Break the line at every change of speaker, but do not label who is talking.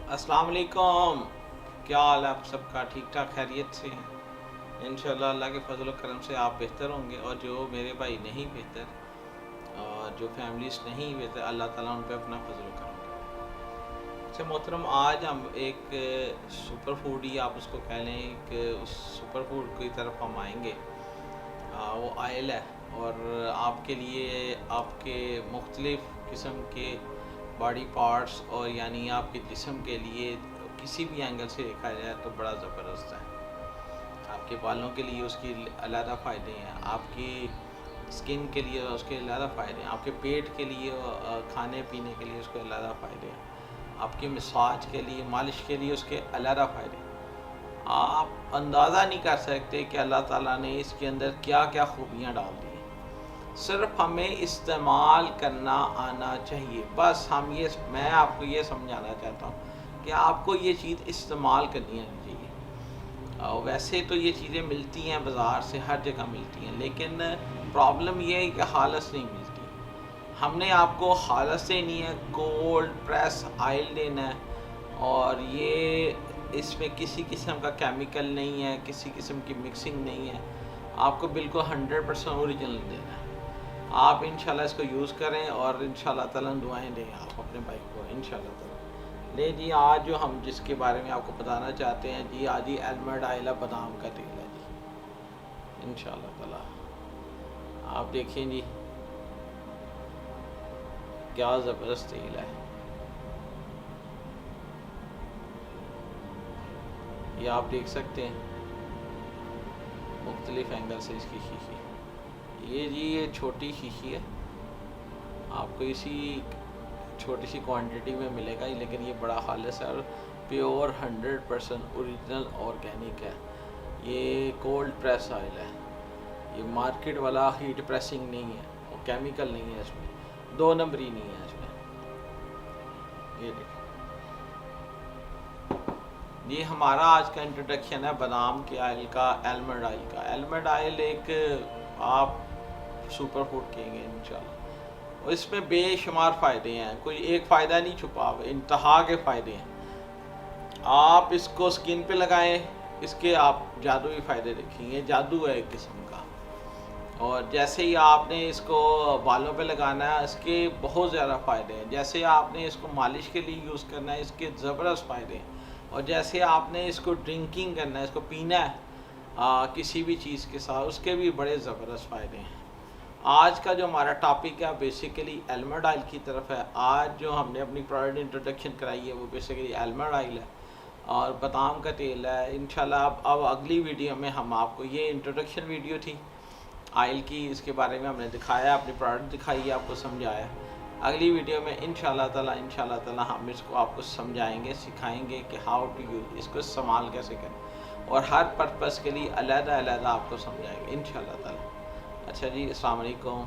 अस्सलाम वालेकुम। क्या हाल है आप सबका? ठीक ठाक खैरियत से हैं? इंशाल्लाह अल्लाह के फजल व करम से आप बेहतर होंगे, और जो मेरे भाई नहीं बेहतर और जो फैमिलीज नहीं बेहतर, अल्लाह ताला उन पे अपना फजल व करम करे। अच्छा मोहतरम, आज हम एक सुपर फूड ही आप उसको कह लें, एक उस सुपर फूड की तरफ हम आएंगे। वो आयल है, और आपके लिए आपके मुख्तलिफ़ किस्म के बॉडी पार्ट्स, और यानी आपके जिस्म के लिए किसी भी एंगल से देखा जाए तो बड़ा ज़बरदस्त है। आपके बालों के लिए उसकी अलग फ़ायदे हैं, आपकी स्किन के लिए उसके अलग फ़ायदे हैं, आपके पेट के लिए खाने पीने के लिए उसके अलग फ़ायदे हैं, आपकी मसाज के लिए, मालिश के लिए उसके अलग फ़ायदे हैं। आप अंदाज़ा नहीं कर सकते कि अल्लाह ताला ने इसके अंदर क्या क्या खूबियाँ डाल दी हैं। सिर्फ हमें इस्तेमाल करना आना चाहिए, बस मैं आपको ये समझाना चाहता हूँ कि आपको ये चीज़ इस्तेमाल करनी आनी चाहिए। वैसे तो ये चीज़ें मिलती हैं बाज़ार से, हर जगह मिलती हैं, लेकिन प्रॉब्लम ये है कि हालत नहीं मिलती। हमने आपको हालत से नहीं है, कोल्ड प्रेस आयल देना है, और ये इसमें किसी किस्म का केमिकल नहीं है, किसी किस्म की मिक्सिंग नहीं है, आपको बिल्कुल 100% ओरिजिनल देना है। आप इंशाल्लाह इसको यूज़ करें, और इंशाल्लाह ताला दुआएं दें आप अपने भाई को इंशाल्लाह ताला। ले जी, आज जो हम जिसके बारे में आपको बताना चाहते हैं जी, आज ही एलमंड आयल बादाम का तेल है जी, इंशाल्लाह ताला। आप देखें जी, क्या ज़बरदस्त तेल है। ये आप देख सकते हैं मुख्तलिफ़ एंगल से इसकी शीशी। ये जी, ये छोटी शीशी है, आपको इसी छोटी सी क्वांटिटी में मिलेगा, लेकिन ये बड़ा खालिस है और प्योर 100% ओरिजिनल ऑर्गेनिक है। ये कोल्ड प्रेस ऑयल है, ये मार्केट वाला हीट प्रेसिंग नहीं है, और केमिकल नहीं है इसमें, 2 नंबरी नहीं है इसमें। ये देखिए, ये हमारा आज का इंट्रोडक्शन है बादाम के ऑयल का, एलमंड ऑयल का। एलमंड ऑयल एक आप सुपर फूड कहेंगे इंशाल्लाह, और इसमें बेशुमार फ़ायदे हैं, कोई एक फ़ायदा नहीं छुपा हुआ, इंतहा के फ़ायदे हैं। आप इसको स्किन पे लगाएं, इसके आप जादुई फ़ायदे देखेंगे, जादू है एक किस्म का। और जैसे ही आपने इसको बालों पे लगाना है, इसके बहुत ज़्यादा फ़ायदे हैं। जैसे आपने इसको मालिश के लिए यूज़ करना है, इसके ज़बरदस्त फ़ायदे हैं। और जैसे आपने इसको ड्रिंकिंग करना है, इसको पीना है किसी भी चीज़ के साथ, उसके भी बड़े ज़बरदस्त फ़ायदे हैं। आज का जो हमारा टॉपिक है बेसिकली एलमंड ऑयल की तरफ है। आज जो हमने अपनी प्रोडक्ट इंट्रोडक्शन कराई है वो बेसिकली एलमंड ऑयल है और बादाम का तेल है। इंशाल्लाह अब अगली वीडियो में हम आपको, ये इंट्रोडक्शन वीडियो थी ऑयल की, इसके बारे में हमने दिखाया, अपनी प्रोडक्ट दिखाई है, आपको समझाया। अगली वीडियो में इंशाल्लाह ताला हम इसको आपको समझाएंगे, सिखाएंगे कि हाउ टू यूज़, इसको इस्तेमाल कैसे करें, और हर पर्पज़ के लिए अलग अलग आपको समझाएंगे इंशाल्लाह ताला। अच्छा जी, अस्सलाम वालेकुम।